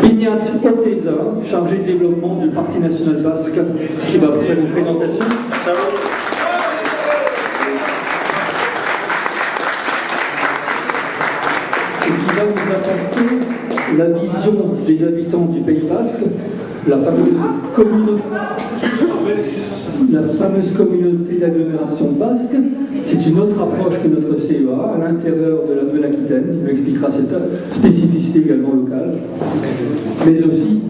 Ignat Oteiza, chargé de développement du Parti national basque, qui va faire une présentation. Et qui va nous apporter la vision des habitants du Pays basque, la fameuse communauté d'agglomération basque. C'est une autre approche que notre CEA à l'intérieur de la Nouvelle-Aquitaine. Il nous expliquera cette spécificité également locale. Mais aussi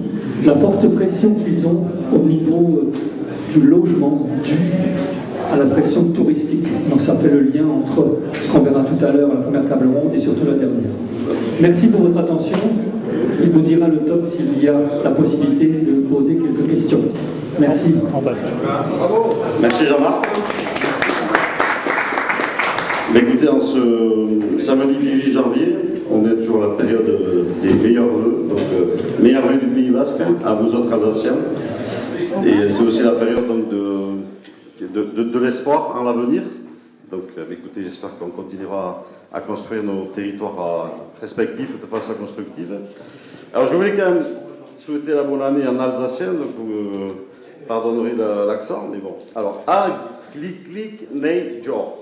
la forte pression qu'ils ont au niveau du logement dû à la pression touristique. Donc ça fait le lien entre ce qu'on verra tout à l'heure à la première table ronde et surtout la dernière. Merci pour votre attention. Il vous dira le top s'il y a la possibilité de poser quelques questions. Merci. Merci Jean-Marc. Écoutez, en ce samedi 18 janvier, on est toujours à la période des meilleurs vœux, donc meilleurs vœux du Pays basque, à vous autres Alsaciens. Et c'est aussi la période donc, de l'espoir en l'avenir. Donc écoutez, j'espère qu'on continuera à construire nos territoires respectifs de façon constructive. Alors je voulais quand même souhaiter la bonne année en alsacien, donc vous pardonnerez l'accent, mais bon. Alors, clic, nei, jo.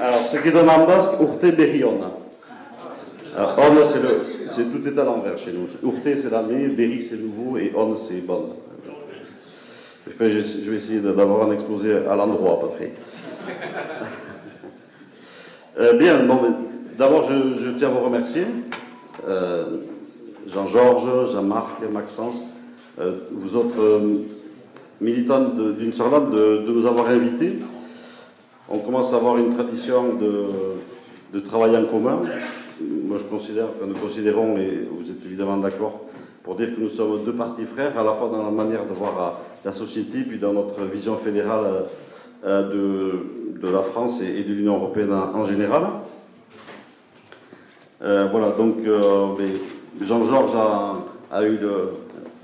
Alors, ce qui donne en basque, urte berriona. Alors, on, c'est tout est à l'envers chez nous. Urte, c'est l'année, berri, c'est nouveau, et on, c'est bon. Enfin, je vais essayer d'avoir un exposé à l'endroit, à peu près. Bien, bon, d'abord, je tiens à vous remercier. Jean-Georges, Jean-Marc, Maxence, vous autres militants d'une Surlande, de nous avoir invités. On commence à avoir une tradition de travail en commun. Moi, je considère, enfin, nous considérons, et vous êtes évidemment d'accord, pour dire que nous sommes deux partis frères, à la fois dans la manière de voir la société, puis dans notre vision fédérale de la France et de l'Union européenne en général. Voilà, donc Jean-Georges a eu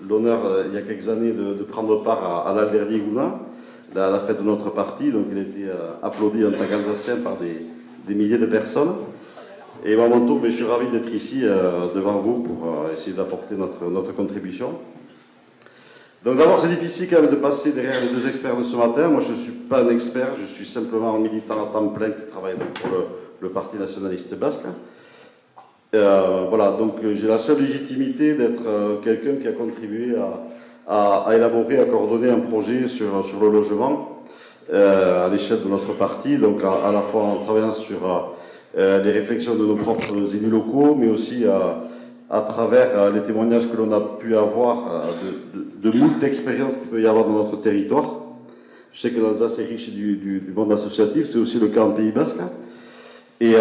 l'honneur, il y a quelques années, de prendre part à l'Alderdi Gouna, à la fête de notre parti. Donc il a été applaudi en tant qu'Alsacien par des milliers de personnes. Et à mon tour, je suis ravi d'être ici devant vous pour essayer d'apporter notre contribution. Donc d'abord, c'est difficile quand même de passer derrière les deux experts de ce matin. Moi, je ne suis pas un expert, je suis simplement un militant à temps plein qui travaille pour le Parti nationaliste basque. Voilà, donc j'ai la seule légitimité d'être quelqu'un qui a contribué à élaborer, à coordonner un projet sur le logement à l'échelle de notre parti, donc à la fois en travaillant sur les réflexions de nos propres élus locaux, mais aussi à travers les témoignages que l'on a pu avoir de moult d'expériences qu'il peut y avoir dans notre territoire. Je sais que l'Alsace est riche du monde associatif, c'est aussi le cas en Pays basque. Et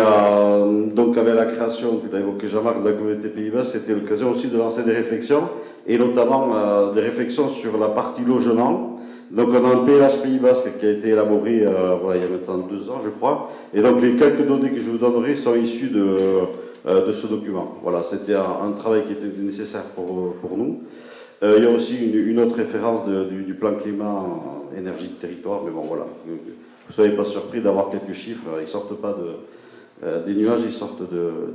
donc avec la création, tu l'as évoqué Jean-Marc, de la communauté Pays basque, c'était l'occasion aussi de lancer des réflexions, et notamment des réflexions sur la partie logement. Donc on a un PLH Pays basque qui a été élaboré voilà, il y a maintenant 2 ans, je crois. Et donc les quelques données que je vous donnerai sont issues de ce document. Voilà, c'était un travail qui était nécessaire pour nous. Il y a aussi une autre référence du plan climat, énergie de territoire, mais bon voilà, vous ne soyez pas surpris d'avoir quelques chiffres, ils ne sortent pas des nuages, ils sortent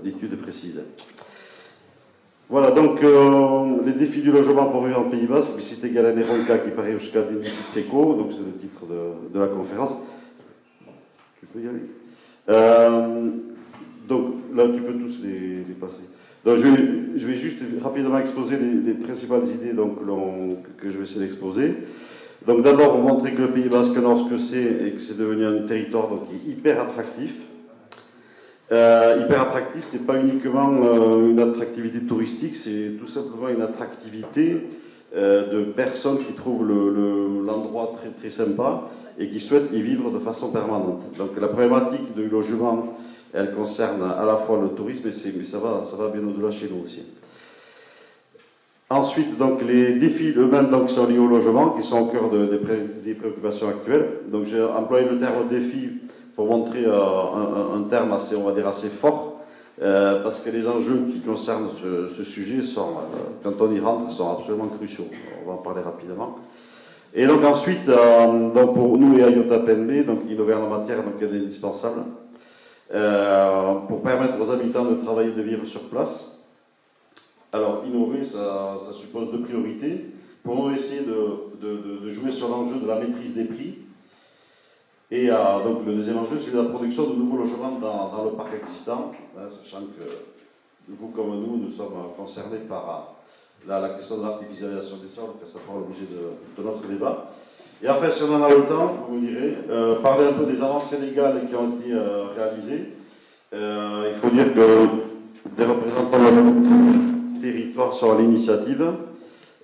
d'études précises. Voilà, donc les défis du logement pour vivre en Pays basque, visite Galane Ronca qui paraît jusqu'à Déficit Seco, donc c'est le titre de la conférence. Tu peux y aller. Donc là, tu peux tous les passer. Donc, je vais juste rapidement exposer les principales idées donc, que je vais essayer d'exposer. Donc d'abord, vous montrer que le Pays basque Nord, ce que c'est, et que c'est devenu un territoire donc, qui est hyper attractif. Hyper attractif, c'est pas uniquement une attractivité touristique, c'est tout simplement une attractivité de personnes qui trouvent l'endroit très, très sympa et qui souhaitent y vivre de façon permanente. Donc la problématique du logement, elle concerne à la fois le tourisme, mais ça va bien au-delà chez nous aussi. Ensuite, donc, les défis eux-mêmes donc, sont liés au logement, qui sont au cœur des préoccupations actuelles. Donc j'ai employé le terme défi pour montrer un terme assez, on va dire, assez fort, parce que les enjeux qui concernent ce sujet sont, quand on y rentre, sont absolument cruciaux. On va en parler rapidement. Et donc ensuite, donc pour nous et Ayota PNB, donc innover en la matière, donc est indispensable pour permettre aux habitants de travailler et de vivre sur place. Alors innover, ça suppose deux priorités. Pour nous, essayer de jouer sur l'enjeu de la maîtrise des prix. Et donc le deuxième enjeu, c'est la production de nouveaux logements dans le parc existant, sachant que vous comme nous sommes concernés par la question de l'artificialisation des sols, ça fera l'objet de notre débat. Et enfin, si on en a le temps, vous me direz, parler un peu des avancées légales qui ont été réalisées. Il faut dire que des représentants de territoire sont à l'initiative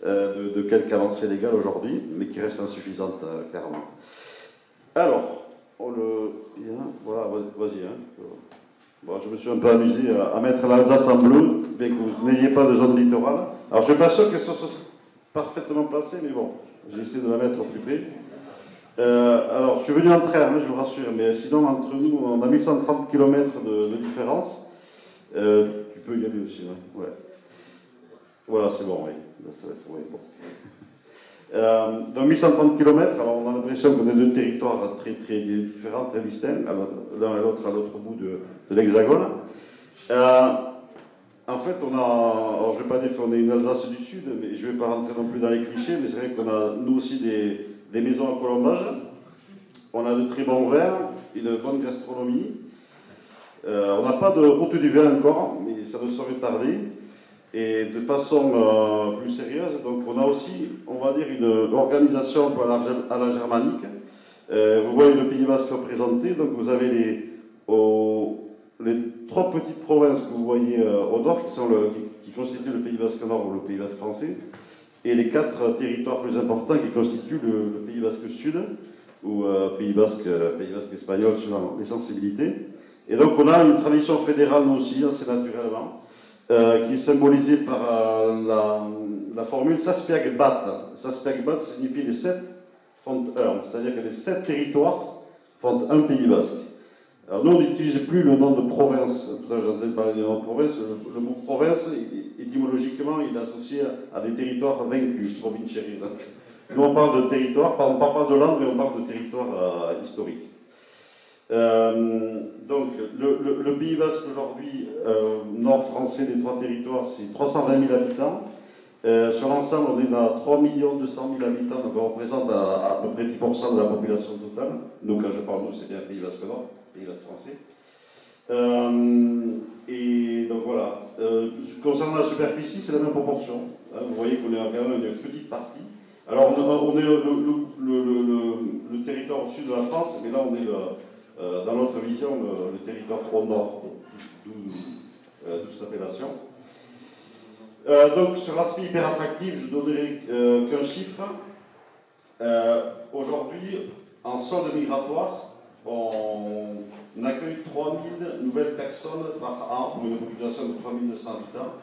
de quelques avancées légales aujourd'hui, mais qui restent insuffisantes, clairement. Alors, voilà, vas-y. Bon, je me suis un peu amusé à mettre l'Alsace en bleu, bien que vous n'ayez pas de zone littorale. Alors, je ne suis pas sûr qu'elle soit parfaitement placée, mais bon, j'ai essayé de la mettre au plus près. Alors, je suis venu en train, je vous rassure, mais sinon, entre nous, on a 1130 km de différence. Tu peux y aller aussi, ouais. Voilà, c'est bon, oui. Ça va être, ouais, bon. Dans 1130 km, alors on a l'impression qu'on est deux territoires très différents, très distincts, l'un et l'autre à l'autre bout de l'hexagone. En fait, alors je ne vais pas dire qu'on est une Alsace du Sud, mais je ne vais pas rentrer non plus dans les clichés, mais c'est vrai qu'on a nous aussi des maisons à colombage, on a de très bons vins, une bonne gastronomie, on n'a pas de route du vin encore, mais ça ne saurait tarder. Et de façon plus sérieuse, donc on a aussi, on va dire, une organisation un peu à la germanique. Vous voyez le Pays Basque représenté, donc vous avez les trois petites provinces que vous voyez au nord, qui constituent le Pays Basque Nord ou le Pays Basque français, et les quatre territoires plus importants qui constituent le Pays Basque Sud, ou Pays Basque espagnol, selon les sensibilités. Et donc on a une tradition fédérale, nous aussi, assez naturellement. Qui est symbolisé par la formule Saspiag-Bat. Saspiag-Bat signifie les 7 font 1, c'est-à-dire que les 7 territoires font un Pays Basque. Alors nous, on n'utilise plus le nom de province. Tout à l'heure, j'entendais parler du nom de province. Le mot province, étymologiquement, il est associé à des territoires vaincus, provincieri. Nous, on parle de territoire, on ne parle pas de langue, mais on parle de territoire historique. Donc, le Pays Basque aujourd'hui, nord français des trois territoires, c'est 320 000 habitants. Sur l'ensemble, on est à 3 200 000 habitants, donc on représente à peu près 10% de la population totale. Nous, quand je parle nous, c'est bien Pays Basque Nord, Pays Basque français. Et donc voilà. Concernant la superficie, c'est la même proportion. Vous voyez qu'on est quand même une petite partie. Alors, on est le territoire au sud de la France, mais là, on est dans notre vision, le territoire au nord, d'où cette appellation. Donc, sur l'aspect hyper attractif, je donnerai qu'un chiffre. Aujourd'hui, en solde migratoire, on accueille 3000 nouvelles personnes par an pour une population de 3200 habitants,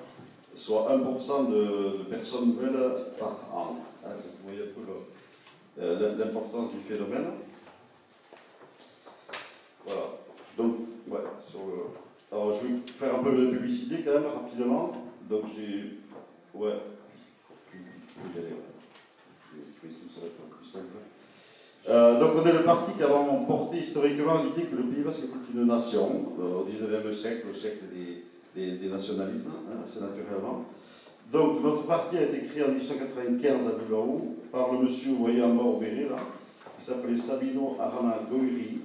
soit 1% de personnes nouvelles par an. Vous voyez un peu l'importance du phénomène. Voilà. Donc, ouais, alors je vais faire un peu de publicité quand même, rapidement. Donc j'ai... Ouais. Ça va être plus simple. Donc on est le parti qui a porté historiquement l'idée que le Pays Basque était une nation, au XIXe siècle, au siècle des nationalismes, assez naturellement. Donc notre parti a été créé en 1895 à Bilbao par le monsieur, vous voyez en bas au béret là, qui s'appelait Sabino Arana Goiri.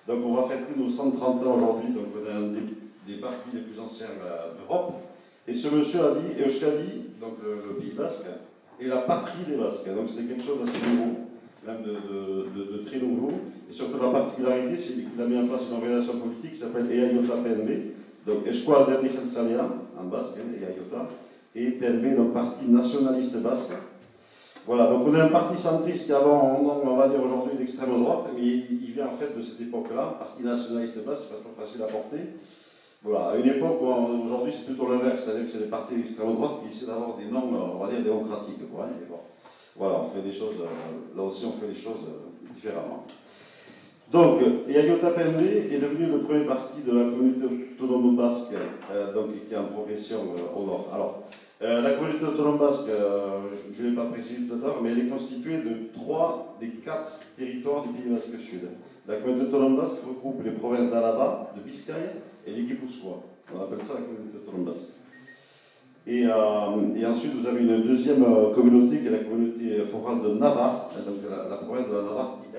Donc on va fêter nos 130 ans aujourd'hui, donc on est un des partis les plus anciens d'Europe. Et ce monsieur a dit, Euskadi, donc le Pays Basque, est la patrie des Basques. Donc c'était quelque chose d'assez nouveau, même de très nouveau. Et surtout la particularité, c'est qu'il a mis en place une organisation politique qui s'appelle Eaiota PNB, donc Eskualde Jeltzalea, en basque, Eaiota, et PNB, donc Parti nationaliste basque. Voilà, donc on est un parti centriste qui avant, on va dire aujourd'hui d'extrême droite, mais il vient en fait de cette époque-là, parti nationaliste basque, c'est pas toujours facile à porter. Voilà, à une époque où aujourd'hui c'est plutôt l'inverse, c'est-à-dire que c'est des partis d'extrême droite qui essaient d'avoir des normes, on va dire, démocratiques. Quoi, mais bon, voilà, on fait des choses, là aussi on fait les choses différemment. Donc, Eaiota PNB est devenu le premier parti de la communauté autonome basque, donc qui est en progression au nord. Alors, La communauté autonome basque, je ne l'ai pas précisé tout à l'heure, mais elle est constituée de 3 des 4 territoires du Pays basque sud. La communauté autonome basque regroupe les provinces d'Alaba, de Biscaye et des Guipuscoa. On appelle ça la communauté autonome basque. Et ensuite, vous avez une deuxième communauté qui est la communauté forale de Navarre, donc la province de la Navarre qui,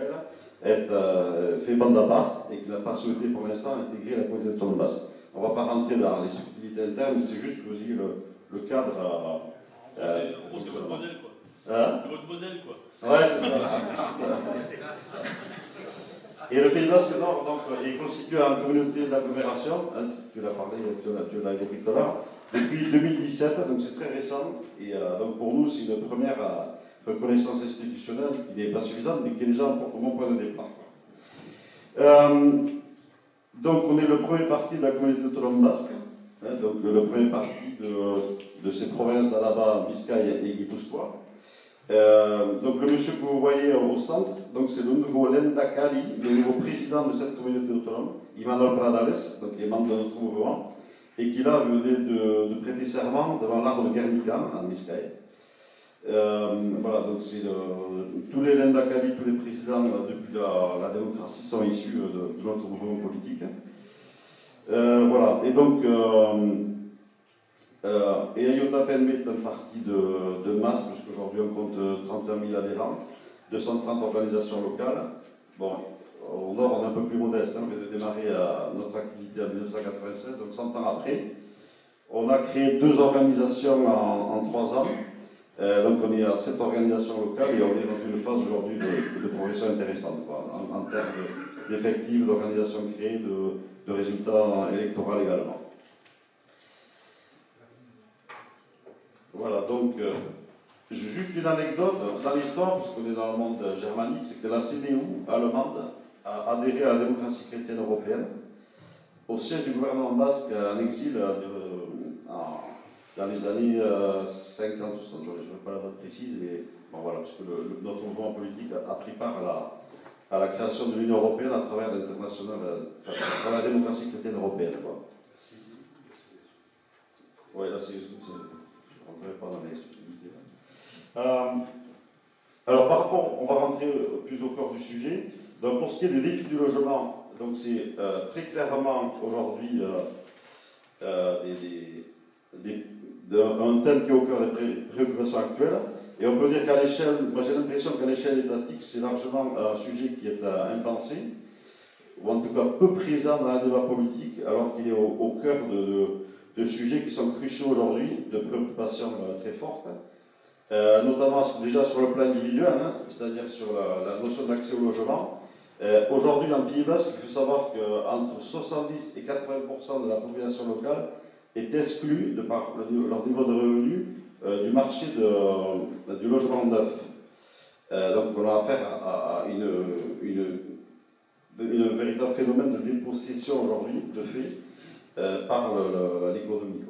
elle, fait bande à part et qui n'a pas souhaité pour l'instant intégrer la communauté autonome basque. On ne va pas rentrer dans les subtilités internes, mais c'est juste que vous ayez le cadre. C'est votre modèle, quoi. C'est votre modèle, quoi. Ouais, c'est ça. Et le Pays basque Nord donc, est constitué en communauté d'agglomération, hein, tu l'as parlé, tu l'as évoqué tout à l'heure, depuis 2017, donc c'est très récent. Et donc pour nous, c'est une première reconnaissance institutionnelle qui n'est pas suffisante, mais qui est déjà un bon point de départ. Donc on est le premier parti de la communauté autonome basque, hein, donc le premier parti de ces provinces d'Alaba, Biscaye et Guipuscoa. Donc le monsieur que vous voyez au centre, donc c'est le nouveau Lenda Kali, le nouveau président de cette communauté autonome, Imanol Pradales, donc qui est membre de notre mouvement, et qui là venait de prêter serment devant l'arbre de Guernica en Biscaye. Voilà, donc c'est tous les Lenda Kali, tous les présidents depuis la démocratie sont issus de notre mouvement politique. Voilà, et donc Ayota PNB est un parti de masse, puisqu'aujourd'hui on compte 31 000 adhérents, 230 organisations locales. Bon, au nord on est un peu plus modeste, on vient de démarrer notre activité en 1996, donc 100 ans après. On a créé 2 organisations en 3 ans, donc on est à 7 organisations locales et on est dans une phase aujourd'hui de progression intéressante, quoi, en termes d'effectifs, d'organisations créées, de résultats électoraux également. Voilà, donc, juste une anecdote dans l'histoire, parce qu'on est dans le monde germanique, c'est que la CDU allemande a adhéré à la démocratie chrétienne européenne au siège du gouvernement basque en exil dans les années 50 ou 60, je ne veux pas la date précise, mais bon, voilà, parce que notre mouvement politique a pris part à la création de l'Union européenne à travers l'international, à travers la démocratie chrétienne européenne. Oui, là, c'est. On ne pas dans les subtilités. Alors, par rapport, on va rentrer plus au cœur du sujet. Donc, pour ce qui est des défis du logement, donc c'est très clairement aujourd'hui un thème qui est au cœur des préoccupations actuelles. Et on peut dire qu'à l'échelle, moi j'ai l'impression qu'à l'échelle étatique, c'est largement un sujet qui est impensé, ou en tout cas peu présent dans le débat politique, alors qu'il est au cœur de sujets qui sont cruciaux aujourd'hui, de préoccupations très fortes, notamment déjà sur le plan individuel, hein, c'est-à-dire sur la notion d'accès au logement. Aujourd'hui, dans le Pays basque, il faut savoir qu'entre 70 et 80% de la population locale est exclue, de par leur niveau de revenus, du marché du logement neuf. Donc on a affaire à un véritable phénomène de dépossession aujourd'hui, de fait, par l'économie.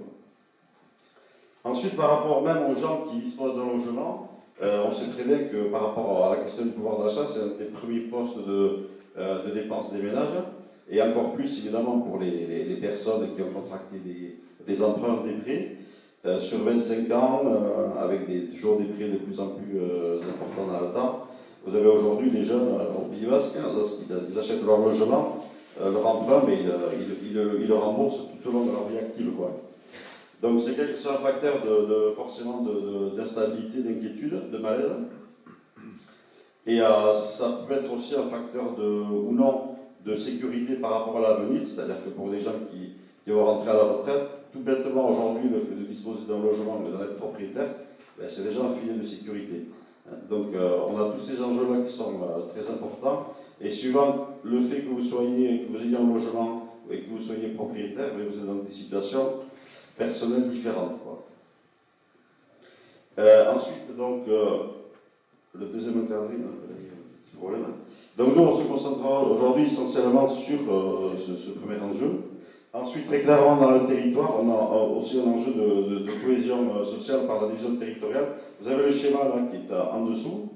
Ensuite, par rapport même aux gens qui disposent d'un logement, on sait très bien que par rapport à la question du pouvoir d'achat, c'est un des premiers postes de dépenses des ménages, et encore plus évidemment pour les personnes qui ont contracté des emprunts, des prêts, sur 25 ans, avec toujours des prêts de plus en plus importants dans le temps. Vous avez aujourd'hui les jeunes au Pays basque, lorsqu'ils achètent leur logement, leur emprunt, mais ils le remboursent tout au long de leur vie active, quoi. Donc c'est un facteur forcément d'instabilité, d'inquiétude, de malaise. Et ça peut être aussi un facteur ou non de sécurité par rapport à l'avenir, c'est-à-dire que pour des gens qui vont rentrer à la retraite, tout bêtement aujourd'hui, le fait de disposer d'un logement et d'en être propriétaire, ben, c'est déjà un filet de sécurité. Donc on a tous ces enjeux-là qui sont très importants, et suivant le fait que vous ayez un logement et que vous soyez propriétaire, ben, vous êtes dans des situations personnelles différentes, quoi. Ensuite, donc, le deuxième encadré, il y a un petit problème. Donc nous, on se concentrera aujourd'hui essentiellement sur ce premier enjeu. Ensuite, très clairement, dans le territoire, on a aussi un enjeu de cohésion sociale par la division territoriale. Vous avez le schéma là qui est en dessous.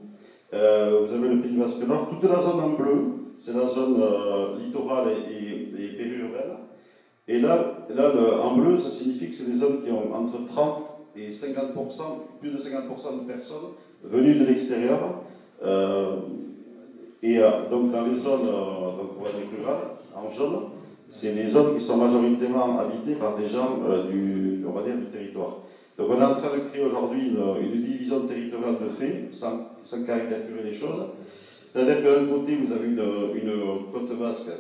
Vous avez le Pays basque Nord. Toute la zone en bleu, c'est la zone littorale et périurbaine. Et là en bleu, ça signifie que c'est des zones qui ont entre 30 et 50%, plus de 50% de personnes venues de l'extérieur. Donc dans les zones donc, on va dire rurales, en jaune, c'est des zones qui sont majoritairement habitées par des gens on va dire, du territoire. Donc on est en train de créer aujourd'hui une division territoriale de fait, sans caricaturer les choses. C'est-à-dire que d'un côté, vous avez une côte basque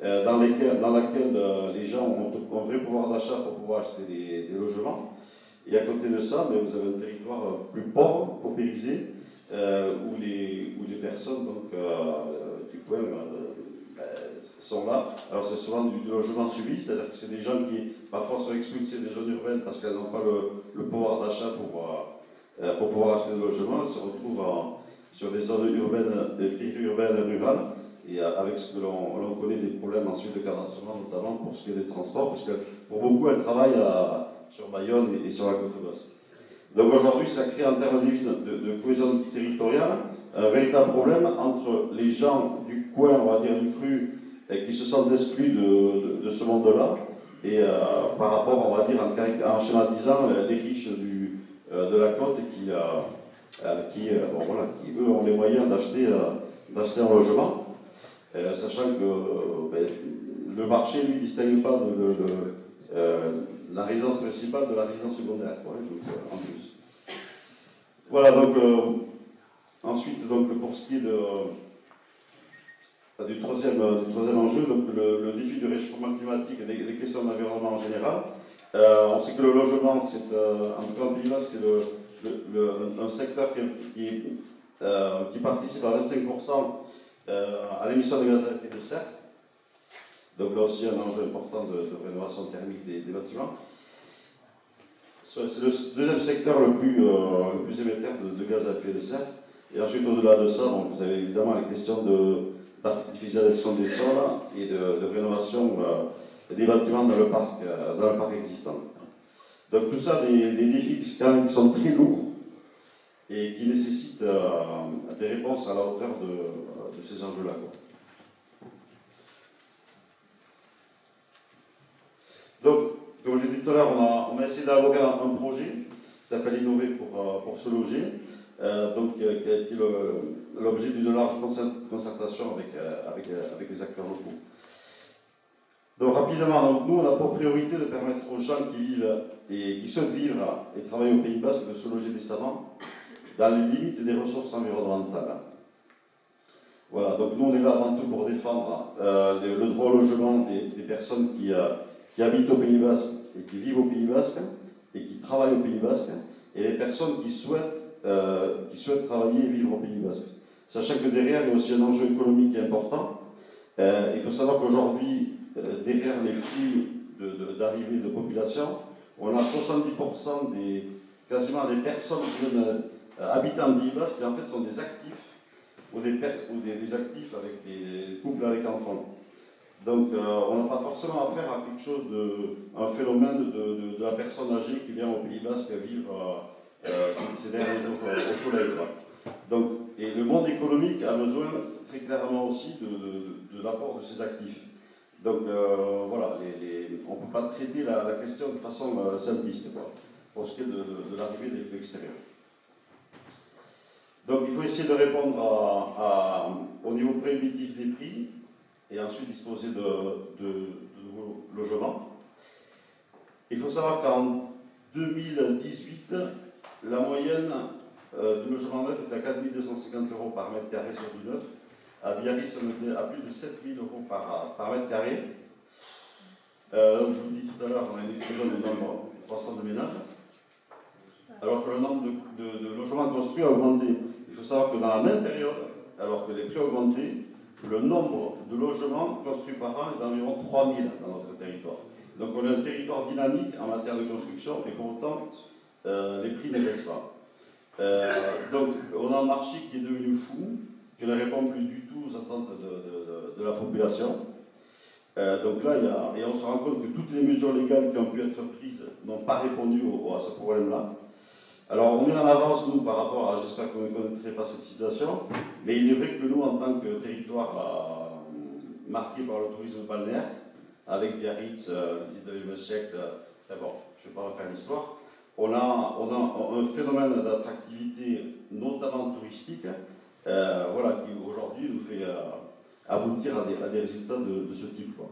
dans laquelle les gens ont un vrai pouvoir d'achat pour pouvoir acheter des logements. Et à côté de ça, vous avez un territoire plus pauvre, paupérisé, où les personnes donc, du coin sont là. Alors c'est souvent du logement subi, c'est-à-dire que c'est des gens qui parfois sont expulsés des zones urbaines parce qu'elles n'ont pas le pouvoir d'achat pour pouvoir acheter des logements. Elles se retrouvent sur des zones urbaines, périurbaines et rurales, et avec ce que l'on connaît des problèmes ensuite de cadencement, notamment pour ce qui est des transports, parce que pour beaucoup elles travaillent sur Bayonne et sur la côte basque. Donc aujourd'hui, ça crée en termes de cohésion territoriale un véritable problème entre les gens du coin, on va dire du cru, qui se sentent exclus de ce monde-là, et par rapport, on va dire, en schématisant, les riches de la côte qui eux ont les moyens d'acheter un logement, sachant que le marché, lui, ne distingue pas la résidence principale de la résidence secondaire, quoi, donc, en plus. Voilà, donc, ensuite, donc, pour ce qui est du troisième enjeu, donc, le défi du réchauffement climatique et des questions d'environnement en général, on sait que le logement, c'est, en tout cas en Pays Basque, c'est un secteur qui participe à 25% à l'émission de gaz à effet de serre. Donc là aussi un enjeu important de rénovation thermique des bâtiments. C'est le deuxième secteur le plus émetteur de gaz à effet de serre. Et ensuite, au-delà de ça, donc, vous avez évidemment la question d'artificialisation des sols et de rénovation des bâtiments dans le parc existant. Donc tout ça, des défis qui sont très lourds et qui nécessitent des réponses à la hauteur de ces enjeux-là. Donc, comme je l'ai dit tout à l'heure, on a essayé d'élaborer un projet qui s'appelle Innover pour se loger, qui a été l'objet d'une large concertation avec les acteurs locaux. Donc rapidement, donc, nous on a pour priorité de permettre aux gens qui vivent et qui souhaitent vivre et travailler au Pays Basque de se loger décemment dans les limites des ressources environnementales. Voilà, donc nous on est là avant tout pour défendre le droit au logement des personnes qui habitent au Pays Basque et qui vivent au Pays Basque et qui travaillent au Pays Basque, et les personnes qui souhaitent travailler et vivre au Pays Basque. Sachant que derrière, il y a aussi un enjeu économique important. Il faut savoir qu'aujourd'hui, derrière les flux d'arrivée de population, on a 70% quasiment des personnes qui viennent habiter en Pays Basque qui en fait sont des actifs ou des actifs avec des couples avec enfants. Donc on n'a pas forcément affaire à quelque chose un phénomène de la personne âgée qui vient au Pays Basque vivre ces derniers jours au soleil. Donc, et le monde économique a besoin très clairement aussi de l'apport de ces actifs. Donc voilà, on ne peut pas traiter la question de façon simpliste pour ce qui est de l'arrivée des flux extérieurs. Donc il faut essayer de répondre au niveau prohibitif des prix et ensuite disposer de nouveaux logements. Il faut savoir qu'en 2018, la moyenne du logement neuf est à 4 250 € par mètre carré sur du neuf. À Biarritz, on était à plus de 7 000 € par mètre carré. Donc je vous dis tout à l'heure, on a une explosion du nombre croissant de ménages, alors que le nombre de logements construits a augmenté. Il faut savoir que dans la même période, alors que les prix ont augmenté, le nombre de logements construits par an est d'environ 3 000 dans notre territoire. Donc on a un territoire dynamique en matière de construction, et pour autant, les prix ne baissent pas. Donc on a un marché qui est devenu fou, qui ne répond plus du tout aux attentes de la population. Donc là, et on se rend compte que toutes les mesures légales qui ont pu être prises n'ont pas répondu à ce problème-là. Alors on est en avance, nous, par rapport à, j'espère qu'on ne connaîtrait pas cette situation, mais il est vrai que nous, en tant que territoire marqué par le tourisme balnéaire, avec Biarritz, le 19e siècle, bon, je ne vais pas refaire l'histoire, on a un phénomène d'attractivité, notamment touristique, voilà, qui aujourd'hui nous fait aboutir à des résultats de ce type, quoi.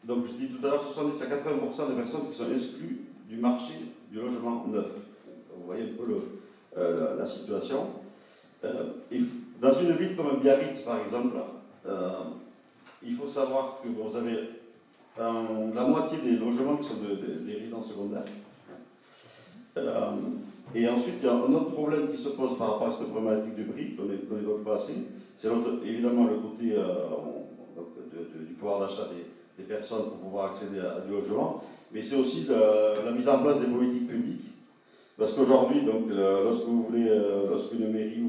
Donc je dis tout à l'heure, 70 à 80% des personnes qui sont exclues du marché du logement neuf. Vous voyez un peu la situation. Et dans une ville comme Biarritz, par exemple, il faut savoir que vous avez la moitié des logements qui sont des résidences secondaires. Et ensuite, il y a un autre problème qui se pose par rapport à cette problématique du prix, qu'on n'évoque pas assez. C'est évidemment le côté du pouvoir d'achat des personnes pour pouvoir accéder à du logement, mais c'est aussi la mise en place des politiques publiques. Parce qu'aujourd'hui, lorsque vous voulez, lorsqu'une mairie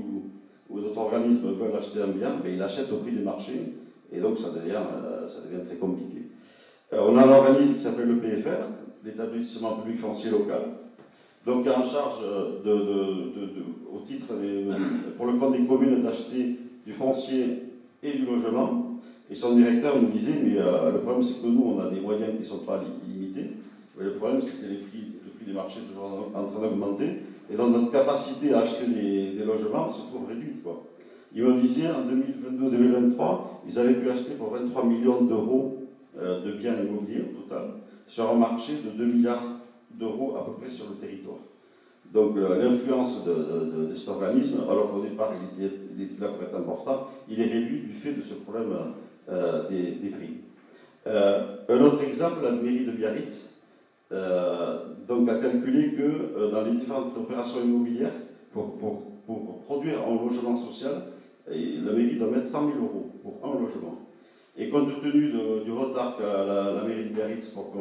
ou d'autres organismes veulent acheter un bien, ben, ils l'achètent au prix du marché, et donc ça devient très compliqué. On a un organisme qui s'appelle le PFR, l'établissement public foncier local, donc en charge au titre pour le compte des communes d'acheter du foncier et du logement. Et son directeur nous disait, mais le problème c'est que nous on a des moyens qui ne sont pas limités, mais le problème c'est que le prix du marché est toujours en train d'augmenter, et donc notre capacité à acheter des logements se trouve réduite, quoi. Il me disait en 2022-2023, ils avaient pu acheter pour 23 millions d'euros de biens immobiliers au total, sur un marché de 2 milliards d'euros à peu près sur le territoire. Donc l'influence de cet organisme, alors qu'au départ il était là pour être important, il est réduit du fait de ce problème des prix. Un autre exemple, la mairie de Biarritz donc a calculé que dans les différentes opérations immobilières, pour produire un logement social, la mairie doit mettre 100 000 euros pour un logement. Et compte tenu du retard qu'a la mairie de Biarritz pour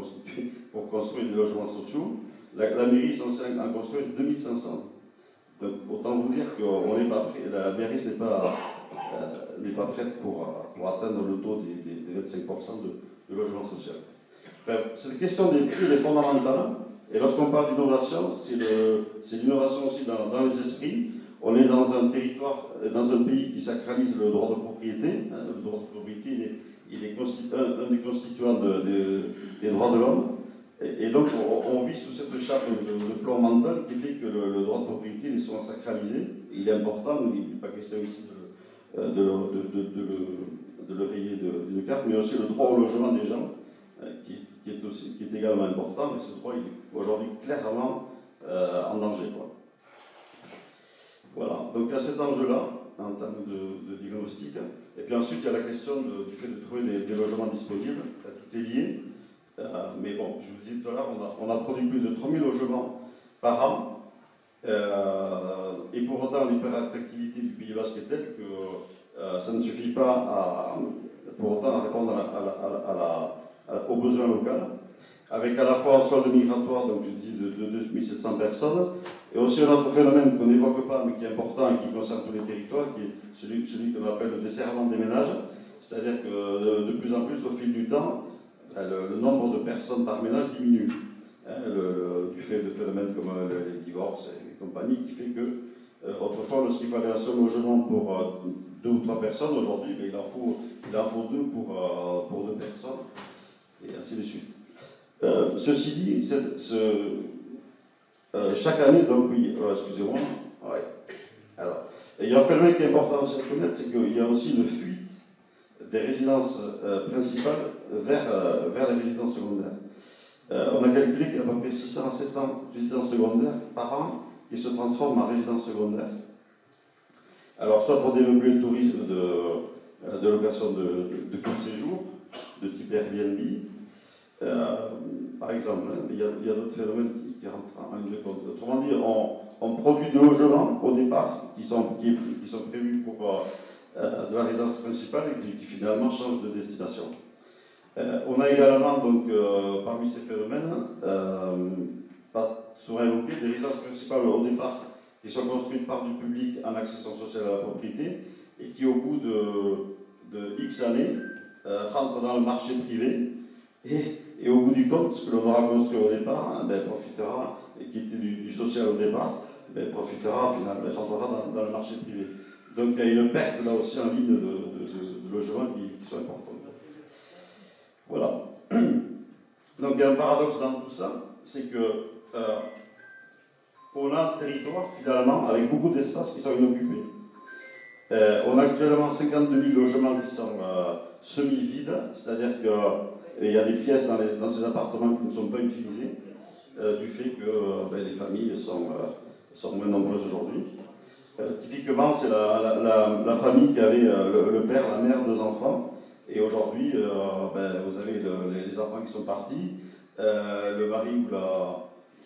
construire des logements sociaux, la mairie est censée en construire 2500. Donc autant vous dire qu'on n'est pas prêt, la Biarritz n'est pas prête pour atteindre le taux des 25% de logement social. Enfin, cette question des prix est fondamentale. Et lorsqu'on parle d'innovation, c'est l'innovation aussi dans les esprits. On est dans un territoire, dans un pays qui sacralise le droit de propriété. Le droit de propriété, il est un des constituants des droits de l'homme. Et donc, on vit sous cette chape de plan mental qui fait que le droit de propriété il est souvent sacralisé. Il est important, il n'est pas question ici de le rayer d'une carte, mais aussi le droit au logement des gens, qui est également important, mais ce droit il est aujourd'hui clairement en danger, quoi. Voilà, donc il y a cet enjeu-là, en termes de diagnostic. Et puis ensuite, il y a la question du fait de trouver des logements disponibles. Tout est lié. Mais bon, je vous disais tout à l'heure, on a produit plus de 3000 logements par an. Et pour autant, l'hyperattractivité du Pays Basque est telle que ça ne suffit pas pour autant à répondre aux besoins locaux, avec à la fois un solde migratoire, donc je dis de 2700 personnes, et aussi un autre phénomène qu'on n'évoque pas, mais qui est important et qui concerne tous les territoires, qui est celui qu'on appelle le desserrement des ménages, c'est-à-dire que de plus en plus, au fil du temps, le nombre de personnes par ménage diminue, du fait de phénomènes comme les divorces et compagnie, qui fait que autrefois, lorsqu'il fallait un seul logement pour 2 ou 3 personnes, aujourd'hui, il en faut 2 pour 2 personnes, et ainsi de suite. Ceci dit, chaque année, donc oui, excusez-moi, ouais. Alors, il y a un phénomène qui est important aussi à connaître, c'est qu'il y a aussi une fuite des résidences principales vers les résidences secondaires. On a calculé qu'il y a à peu près 600 à 700 résidences secondaires par an qui se transforment en résidences secondaires. Alors, soit pour développer le tourisme de location de court séjour, de type Airbnb, par exemple, il y a d'autres phénomènes qui rentrent en ligne de compte. Autrement dit, on produit des logements au départ qui sont prévus pour de la résidence principale et qui finalement changent de destination. On a également, donc, parmi ces phénomènes, souvent évoqué des résidences principales au départ qui sont construites par du public en accession sociale à la propriété et qui, au bout de X années, rentrent dans le marché privé et au bout du compte, ce que l'on aura construit au départ, profitera, et qui était du social au départ, profitera, finalement, rentrera dans le marché privé. Donc il y a une perte là aussi en ligne de logements qui sont importantes. Voilà. Donc il y a un paradoxe dans tout ça, c'est que on a un territoire finalement avec beaucoup d'espaces qui sont inoccupés. On a actuellement 52 000 logements qui sont semi-vides, c'est-à-dire qu'il y a des pièces dans ces appartements qui ne sont pas utilisées, du fait que les familles sont moins nombreuses aujourd'hui. Typiquement, c'est la famille qui avait le père, la mère, 2 enfants, et aujourd'hui, vous avez les enfants qui sont partis, le mari ou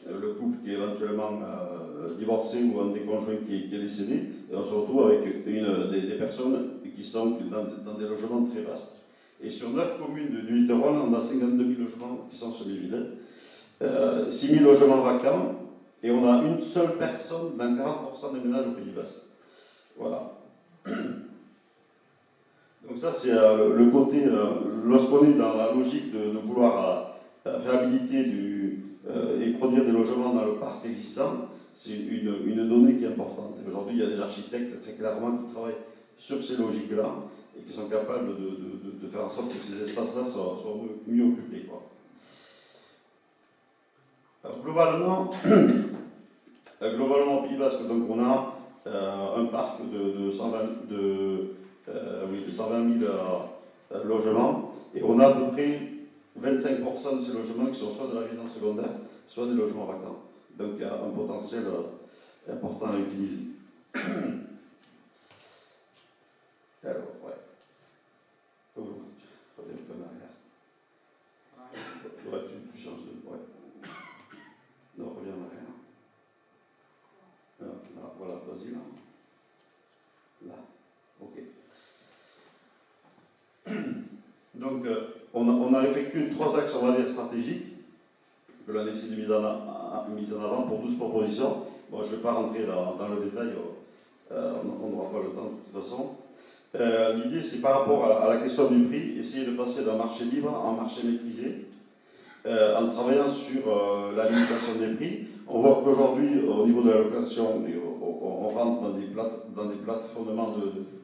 le couple qui est éventuellement divorcé ou un des conjoints qui est décédé, et on se retrouve avec des personnes qui sont dans des logements très vastes. Et sur 9 communes du Littoral, on a 52 000 logements qui sont semi-vides, 6 000 logements vacants, et on a une seule personne dans 40% des ménages au Pays Basque. Voilà. Donc ça, c'est le côté, lorsqu'on est dans la logique de vouloir réhabiliter et produire des logements dans le parc existant, c'est une donnée qui est importante. Aujourd'hui, il y a des architectes très clairement qui travaillent sur ces logiques-là et qui sont capables de faire en sorte que ces espaces-là soient mieux occupés, quoi. Alors, globalement, au Pays Basque, donc, on a un parc de 120 000 logements, et on a à peu près 25% de ces logements qui sont soit de la résidence secondaire, soit des logements vacants. Donc il y a un potentiel important à utiliser. Alors, ouais. Oh, je reviens un peu en arrière. Ouais, tu changes de... Ouais. Non, reviens en arrière. Là, voilà, vas-y, là. Là, ok. Donc, on a effectué 3 axes, on va dire, stratégiques, que l'on a essayé de mise en avant pour 12 propositions. Bon, je ne vais pas rentrer dans le détail, on n'aura pas le temps de toute façon. L'idée, c'est par rapport à la question du prix, essayer de passer d'un marché libre à un marché maîtrisé, en travaillant sur la limitation des prix. On voit qu'aujourd'hui, au niveau de la location, on rentre dans des plateformements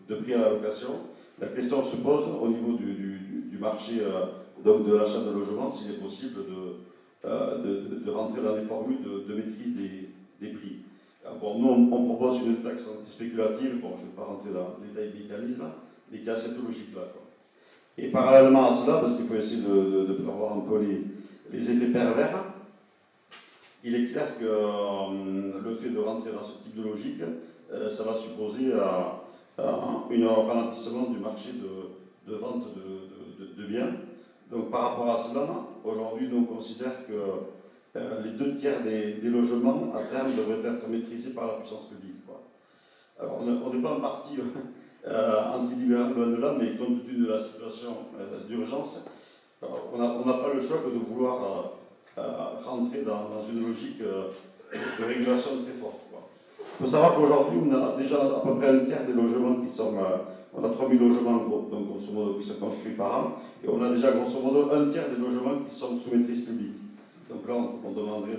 de prix à la location. La question se pose au niveau du marché de l'achat de logement, s'il est possible de rentrer dans des formules de maîtrise des prix. Alors bon, nous, on propose une taxe anti-spéculative, bon, je ne vais pas rentrer dans le détail des mécanismes, mais qui a cette logique-là. Et parallèlement à cela, parce qu'il faut essayer de prévoir un peu les effets pervers, il est clair que le fait de rentrer dans ce type de logique, ça va supposer un ralentissement du marché de vente de biens. Donc par rapport à cela, aujourd'hui, on considère que les 2/3 des logements, à terme, devraient être maîtrisés par la puissance publique, quoi. Alors on n'est pas un parti anti-libéral, loin de là, mais compte tenu de la situation d'urgence, on n'a pas le choix que de vouloir rentrer dans une logique de régulation très forte, quoi. Il faut savoir qu'aujourd'hui, on a déjà à peu près 1/3 des logements qui sont... on a 3 000 logements, donc grosso modo, qui sont construits par an, et on a déjà grosso modo 1/3 des logements qui sont sous maîtrise publique. Donc là, on demanderait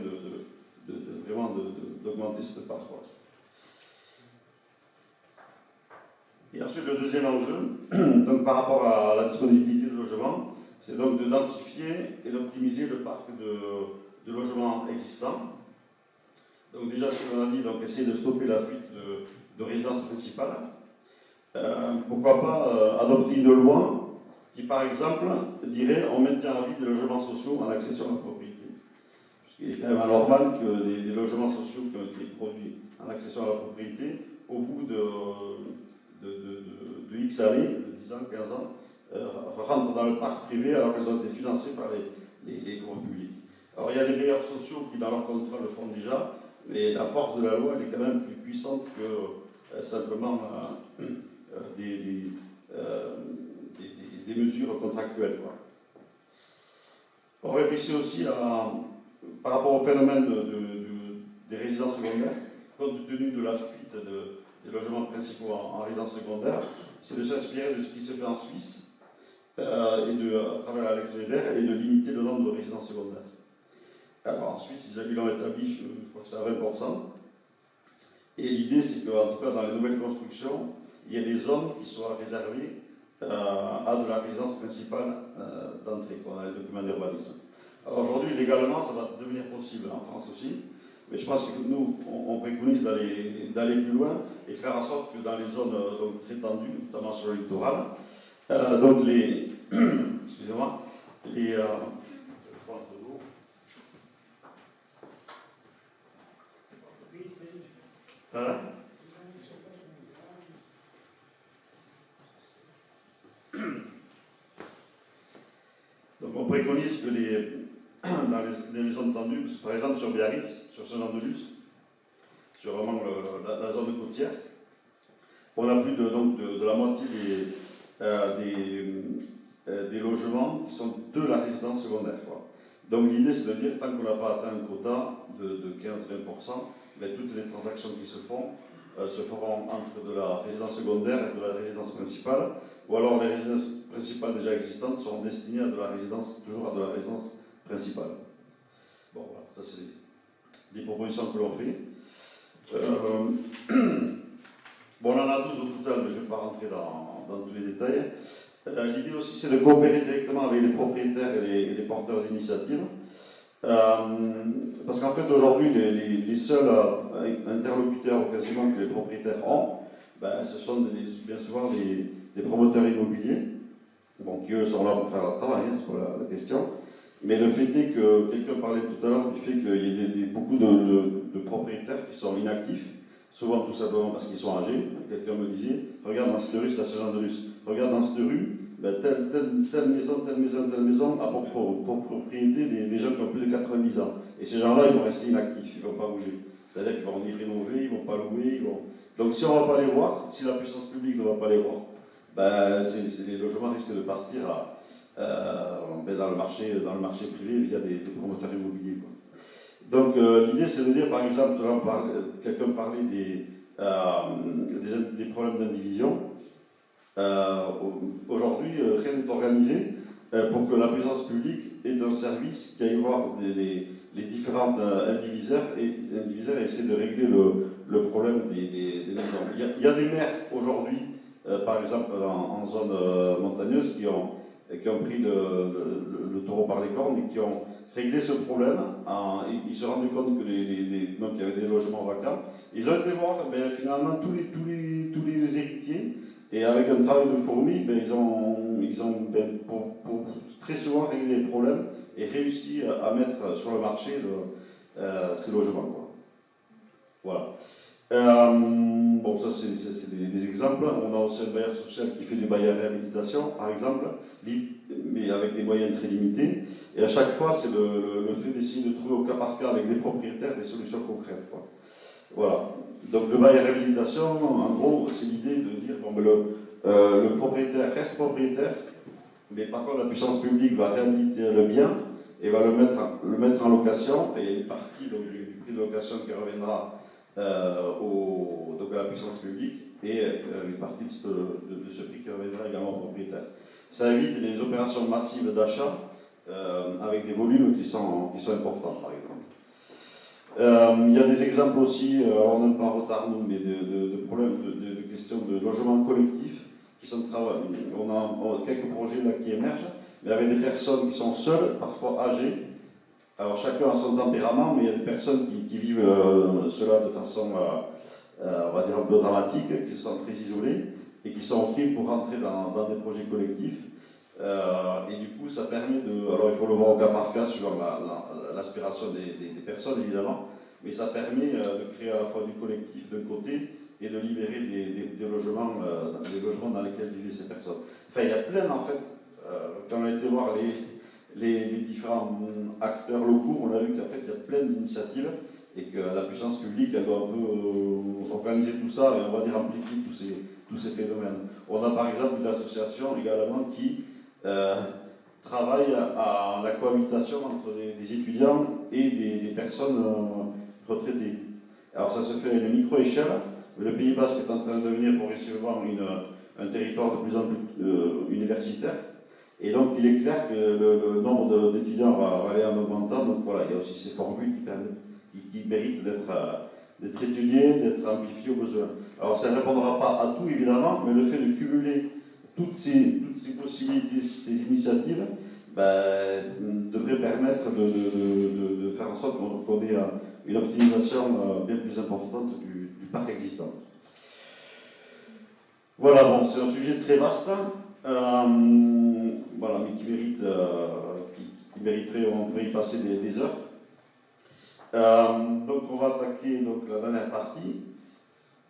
vraiment d'augmenter cette part, quoi. Et ensuite, le deuxième enjeu, donc par rapport à la disponibilité de logements, c'est donc de densifier et d'optimiser le parc de logements existants. Donc déjà, ce qu'on a dit, donc essayer de stopper la fuite de résidences principales. Pourquoi pas adopter une loi qui, par exemple, dirait on maintient en vie des logements sociaux en accession à la propriété. Puisqu'il est quand même anormal que des logements sociaux qui ont été produits en accession à la propriété, au bout de X années, de 10 ans, 15 ans, rentrent dans le parc privé alors qu'elles ont été financées par les pouvoirs publics. Alors il y a des bailleurs sociaux qui, dans leur contrat, le font déjà, mais la force de la loi, elle est quand même plus puissante que simplement des mesures contractuelles, quoi. On réfléchit aussi par rapport au phénomène des résidences secondaires, compte tenu de la fuite des logements principaux en résidence secondaire, c'est de s'inspirer de ce qui se fait en Suisse, à travers Alex Weber, et de limiter le nombre de résidences secondaires. Alors en Suisse, ils l'ont établi, je crois que c'est à 20%. Et l'idée, c'est qu'en tout cas, dans les nouvelles constructions, il y a des zones qui soient réservées à de la résidence principale d'entrée, qu'on a les documents d'urbanisme. Alors aujourd'hui, légalement, ça va devenir possible en France aussi. Mais je pense que nous, on préconise d'aller plus loin et faire en sorte que dans les zones donc, très tendues, notamment sur le littoral, donc les. Excusez-moi, les. Donc on préconise que dans les zones tendues, par exemple sur Biarritz, sur Saint-Jean-de-Luz, sur vraiment la zone côtière, on a plus de la moitié des logements qui sont de la résidence secondaire. Quoi. Donc l'idée c'est de dire, tant qu'on n'a pas atteint un quota de 15-20%, ben, toutes les transactions qui se feront entre de la résidence secondaire et de la résidence principale, ou alors les résidences principales déjà existantes seront destinées à toujours à de la résidence principale. Bon, voilà, ça c'est des propositions que l'on fait. Bon, on en a 12 au total, mais je ne vais pas rentrer dans tous les détails. L'idée aussi, c'est de coopérer directement avec les propriétaires et les porteurs d'initiatives. Parce qu'en fait, aujourd'hui, les seuls interlocuteurs quasiment que les propriétaires ont, ben, ce sont bien souvent des promoteurs immobiliers, bon, qui eux sont là pour faire leur travail, hein, c'est pas la question. Mais le fait est que, quelqu'un parlait tout à l'heure du fait qu'il y ait beaucoup de propriétaires qui sont inactifs, souvent tout simplement parce qu'ils sont âgés. Quelqu'un me disait, regarde dans cette rue, c'est la Saint-Jean-de-Luz, regarde dans cette rue, ben, telle maison a pour propriété des gens qui ont plus de 90 ans. Et ces gens-là, ils vont rester inactifs, ils ne vont pas bouger. C'est-à-dire qu'ils vont ni rénover, ils ne vont pas louer. Donc si on ne va pas les voir, si la puissance publique ne va pas les voir, ben, les logements risquent de partir dans le marché privé via des promoteurs immobiliers. Quoi. Donc l'idée c'est de dire par exemple, quelqu'un parlait des problèmes d'indivision. Aujourd'hui, rien n'est organisé pour que la puissance publique ait un service qui aille voir les différents indivisaires et essaie de régler le problème des maisons. Il y a des maires aujourd'hui, par exemple en zone montagneuse, qui ont pris le taureau par les cornes et qui ont réglé ce problème. Ils se rendaient compte que donc, il y avait des logements vacants. Ils ont été voir finalement tous les héritiers. Et avec un travail de fourmi, ils ont pour très souvent réglé les problèmes et réussi à mettre sur le marché ces logements. Quoi. Voilà. Bon, ça c'est des exemples. On a aussi un bailleur social qui fait du bail à réhabilitation, par exemple, mais avec des moyens très limités. Et à chaque fois, c'est le fait d'essayer de trouver au cas par cas avec les propriétaires des solutions concrètes. Quoi. Voilà. Donc le bail à réhabilitation, en gros, c'est l'idée de dire bon, le propriétaire reste propriétaire, mais par contre la puissance publique va réhabiliter le bien et va le mettre en location, et une partie donc, du prix de location qui reviendra donc à la puissance publique, et une partie de ce prix qui reviendra également au propriétaire. Ça évite les opérations massives d'achat avec des volumes qui sont importants, par exemple. Il y a des exemples aussi, on n'est pas en retard nous, mais de problèmes, de questions de logement collectif qui sont travaillés. On a quelques projets là qui émergent, mais avec des personnes qui sont seules, parfois âgées. Alors chacun a son tempérament, mais il y a des personnes qui vivent cela de façon, on va dire un peu dramatique, qui se sentent très isolées et qui sont OK pour rentrer dans des projets collectifs. Et du coup, ça permet alors il faut le voir au cas par cas suivant l'aspiration des personnes évidemment, mais ça permet de créer à la fois du collectif d'un côté et de libérer des logements dans lesquels vivent ces personnes. Enfin, il y a plein en fait, quand on a été voir les différents acteurs locaux, on a vu qu'en fait il y a plein d'initiatives et que la puissance publique elle doit un peu organiser tout ça et on va dire amplifier tous ces phénomènes. On a par exemple une association également qui travaille à la cohabitation entre des étudiants et des personnes retraitées. Alors ça se fait à une micro-échelle. Le Pays Basque est en train de devenir progressivement un territoire de plus en plus universitaire. Et donc il est clair que le nombre d'étudiants va aller en augmentant. Donc voilà, il y a aussi ces formules qui méritent d'être étudiées, d'être amplifiées aux besoins. Alors ça ne répondra pas à tout évidemment, mais le fait de cumuler toutes ces possibilités, ces initiatives, devrait permettre de faire en sorte qu'on ait une optimisation bien plus importante du parc existant. Voilà, bon, c'est un sujet très vaste, voilà, mais qui mériterait, on pourrait y passer des heures. Donc on va attaquer donc, la dernière partie.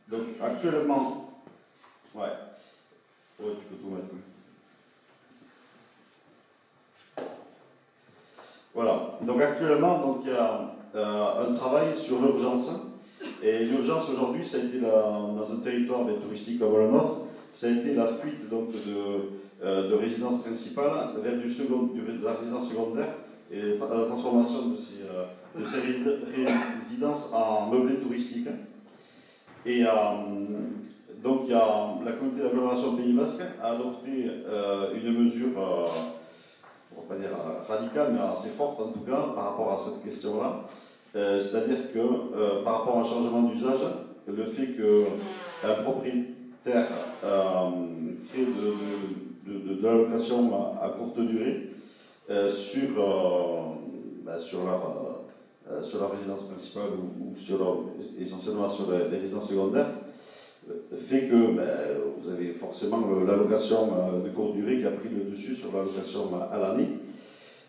Donc actuellement, ouais, tu peux tout mettre. Voilà, donc actuellement, donc, il y a un travail sur l'urgence. Et l'urgence aujourd'hui, ça a été dans un territoire touristique comme le nôtre, ça a été la fuite donc, de résidence principale vers de la résidence secondaire et la transformation de ces résidences en meublés touristiques. Et donc il y a, la communauté d'agglomération Pays Basque a adopté une mesure, on ne va pas dire radicale, mais assez forte en tout cas, par rapport à cette question-là. C'est-à-dire que par rapport à un changement d'usage, le fait qu'un propriétaire crée de la location à courte durée sur leur résidence principale ou essentiellement sur les résidences secondaires, fait que vous avez forcément la location de courte durée qui a pris le dessus sur la location à l'année.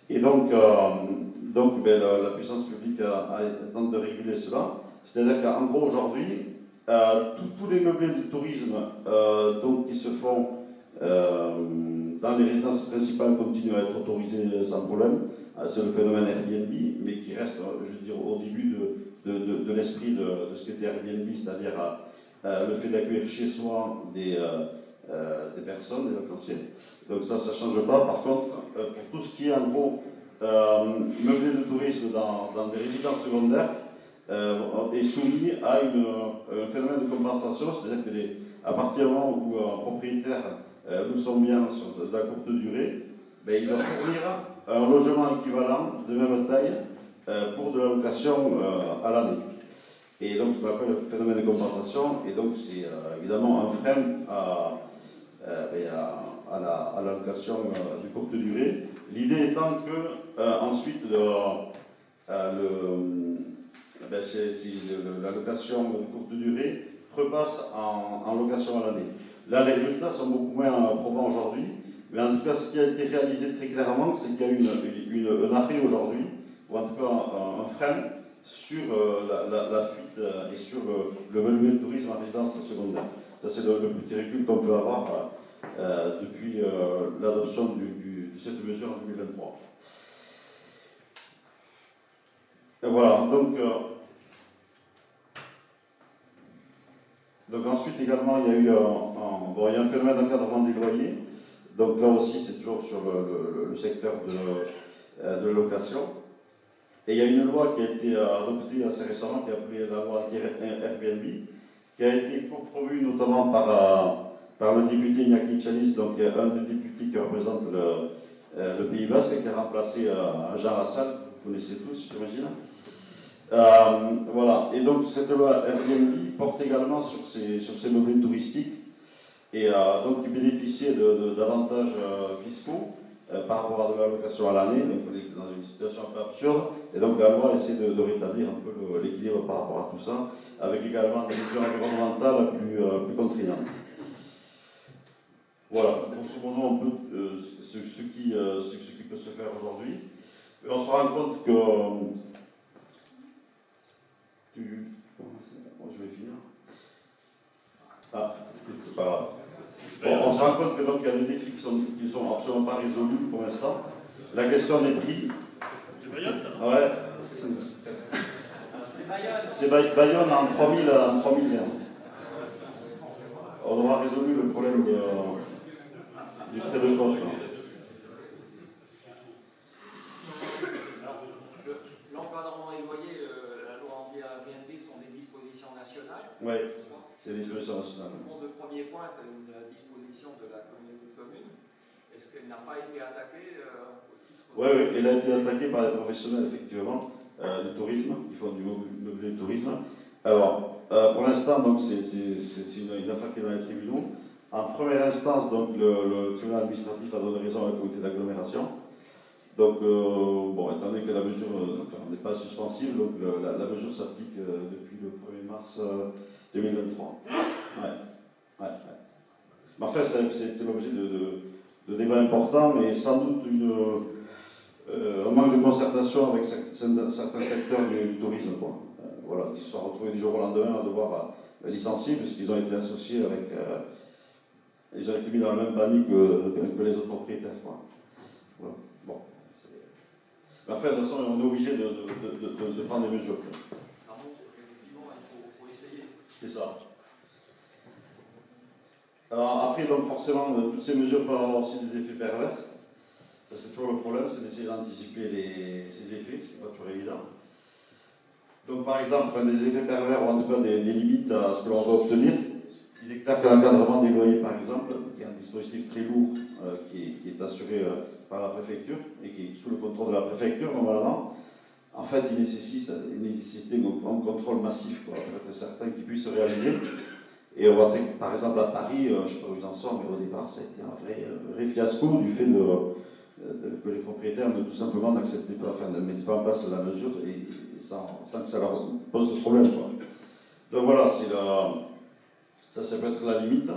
Et donc, la puissance publique tente de réguler cela. C'est-à-dire qu'en gros, aujourd'hui, tous les meublés de tourisme qui se font dans les résidences principales continuent à être autorisés sans problème. C'est le phénomène Airbnb, mais qui reste, je veux dire, au début de l'esprit de ce qu'était Airbnb, c'est-à-dire le fait d'accueillir chez soi des personnes, des vacanciers. Donc ça ne change pas. Par contre, pour tout ce qui est en gros meublé de tourisme dans des résidences secondaires, est soumis à un phénomène de compensation, c'est-à-dire qu'à partir du moment où un propriétaire loue son bien sur de la courte durée, il doit fournir un logement équivalent de même taille pour de la location à l'année. Et donc, ce qu'on appelle le phénomène de compensation, et donc c'est évidemment un frein à la location de courte durée. L'idée étant que ensuite la location de courte durée repasse en location à l'année. Là, les résultats sont beaucoup moins probants aujourd'hui, mais en tout cas, ce qui a été réalisé très clairement, c'est qu'il y a eu un arrêt aujourd'hui, ou en tout cas un frein, sur la fuite et sur le meublé de tourisme en résidence secondaire. Ça, c'est le petit recul qu'on peut avoir depuis l'adoption de cette mesure en 2023. Et voilà, donc ensuite également il y a eu un phénomène d'encadrement des loyers. Donc là aussi c'est toujours sur le secteur de la location. Et il y a une loi qui a été adoptée assez récemment, qui est appelée la loi anti-Airbnb, qui a été co-promue notamment par le député Iñaki Chanis, donc un des députés qui représente le Pays Basque, qui a remplacé Jean Lassalle, vous connaissez tous, j'imagine. Voilà, et donc cette loi Airbnb porte également sur ces meublés touristiques et donc qui bénéficiaient d'avantages fiscaux par rapport à de la location à l'année, donc on était dans une situation un peu absurde, et donc la loi essaie de rétablir un peu l'équilibre par rapport à tout ça, avec également des mesures environnementales plus contraignantes. Voilà, grosso modo un peu ce qui peut se faire aujourd'hui. On se rend compte que je vais finir. Ah, c'est pas grave. Bon, on se rend compte que donc il y a des défis qui sont absolument pas résolus pour l'instant. La question des prix. C'est Bayonne, ça? Ouais. C'est Bayonne en 3000 liens. On aura résolu le problème du trait de côte. L'encadrement des loyers, la loi anti-Airbnb sont des dispositions nationales. Oui, c'est des dispositions nationales. Pour le premier point, la disposition de la communauté de communes, est-ce qu'elle n'a pas été attaquée au titre de... Oui, elle a été attaquée par des professionnels, effectivement, du tourisme, qui font du meublé de tourisme. Alors, pour l'instant, donc, c'est une affaire qui est dans les tribunaux. En première instance, donc, le tribunal administratif a donné raison à la communauté d'agglomération. Donc, bon, étant donné que la mesure n'est pas suspensive, donc la mesure s'applique depuis le 1er mars 2023. Ouais. Mais enfin, c'est l'objet de débats importants, mais sans doute un manque de concertation avec certains secteurs du tourisme, quoi. Voilà, qui se sont retrouvés du jour au lendemain à devoir licencier, puisqu'ils ont été associés avec. Ils ont été mis dans le même panier que les autres propriétaires, quoi. Voilà. Bon. Mais enfin, de toute façon, on est obligé de prendre des mesures. Ça montre qu'effectivement, il faut essayer. C'est ça. Alors après, donc forcément, toutes ces mesures peuvent avoir aussi des effets pervers. Ça, c'est toujours le problème, c'est d'essayer d'anticiper ces effets, ce qui n'est pas toujours évident. Donc par exemple, des effets pervers, ou en tout cas des limites à ce que l'on va obtenir. Il est clair que l'encadrement des loyers, par exemple, qui est un dispositif très lourd, qui est assuré par la préfecture, et qui est sous le contrôle de la préfecture, normalement, en fait, il nécessite un contrôle massif, quoi, pour être certain qu'il puisse se réaliser. Et on voit, par exemple, à Paris, je ne sais pas où ils en sont, mais au départ, ça a été un vrai fiasco du fait que les propriétaires ne tout simplement n'acceptaient pas, ne mettaient pas en place la mesure, et sans que ça leur pose de problème, quoi. Donc voilà, ça peut être la limite.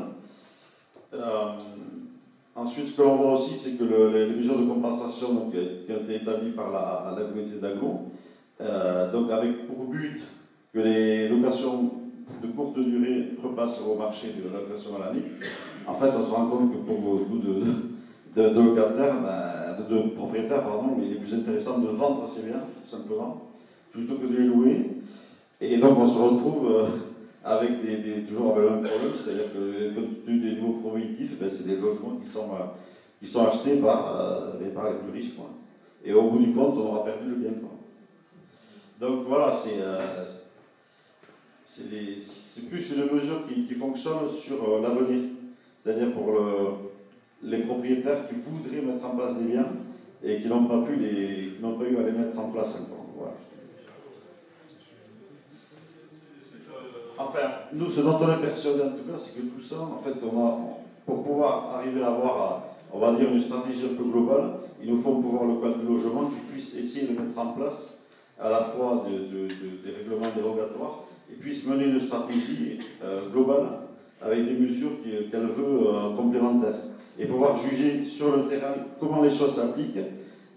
Ensuite, ce que l'on voit aussi, c'est que les mesures de compensation donc, qui ont été établies par la communauté d'Aglo, donc avec pour but que les locations de courte durée repassent au marché de la location à l'année. En fait, on se rend compte que pour beaucoup de locataires, de propriétaires, pardon, il est plus intéressant de vendre ses biens, tout simplement, plutôt que de les louer. Et donc, on se retrouve avec toujours avec le même problème, c'est-à-dire que compte tenu des niveaux prohibitifs, c'est des logements qui sont achetés par les plus riches, quoi. Et au bout du compte, on aura perdu le bien, quoi. Donc voilà, c'est plus une mesure qui fonctionne sur l'avenir, c'est-à-dire pour les propriétaires qui voudraient mettre en place des biens et qui n'ont pas eu à les mettre en place encore. Voilà. Enfin, nous, ce dont on est persuadé en tout cas, c'est que tout ça, en fait, pour pouvoir arriver à avoir, on va dire, une stratégie un peu globale, il nous faut un pouvoir local du logement qui puisse essayer de mettre en place à la fois des règlements dérogatoires et puisse mener une stratégie globale avec des mesures qu'elle veut complémentaires et pouvoir juger sur le terrain comment les choses s'appliquent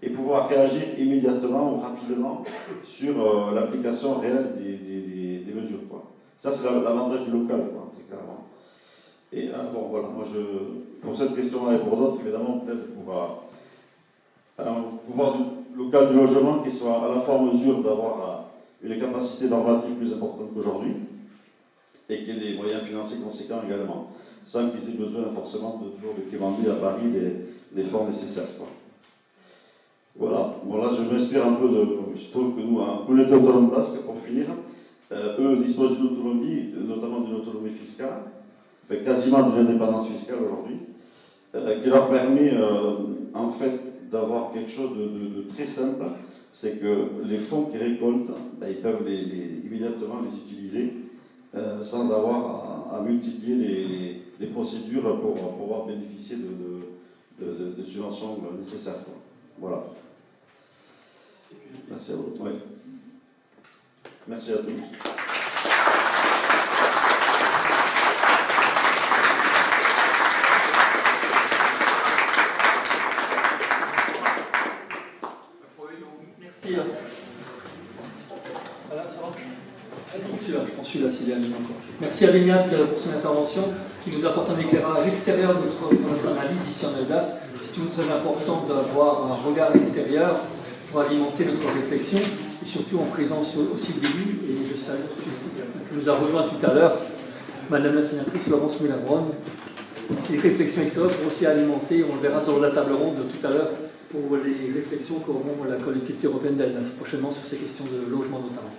et pouvoir réagir immédiatement ou rapidement sur l'application réelle des mesures, quoi. Ça, c'est l'avantage du local, quoi, très clairement. Et bon, voilà, moi, pour cette question-là et pour d'autres, évidemment, peut-être pour un pouvoir local du logement qui soit à la fois en mesure d'avoir une capacité normative plus importante qu'aujourd'hui et qui ait des moyens financiers conséquents également, sans qu'ils aient besoin forcément de toujours de quémander à Paris les fonds nécessaires, quoi. Voilà, bon, là, je m'inspire un peu je trouve que nous, en communauté autonome basque, pour finir, eux disposent d'une autonomie, notamment d'une autonomie fiscale, fait quasiment d'une indépendance fiscale aujourd'hui, qui leur permet en fait d'avoir quelque chose de très simple, c'est que les fonds qu'ils récoltent, ils peuvent immédiatement les utiliser sans avoir à multiplier les procédures pour pouvoir bénéficier de subventions nécessaires, quoi. Voilà. Merci à vous. Ouais. Merci à tous. Merci. Voilà, ça va. Celui-là, je pense celui-là, s'il y a un encore. Merci à Benyat pour son intervention, qui nous apporte un éclairage extérieur de notre analyse ici en Alsace. C'est toujours très important d'avoir un regard extérieur pour alimenter notre réflexion, et surtout en présence aussi de l'élus. Et je salue qui nous a rejoint tout à l'heure, Madame la sénatrice Laurence Mélabronne. Ces réflexions extérieures pour aussi alimenter, on le verra sur la table ronde tout à l'heure, pour les réflexions qu'auront la collectivité européenne d'Alsace prochainement sur ces questions de logement notamment.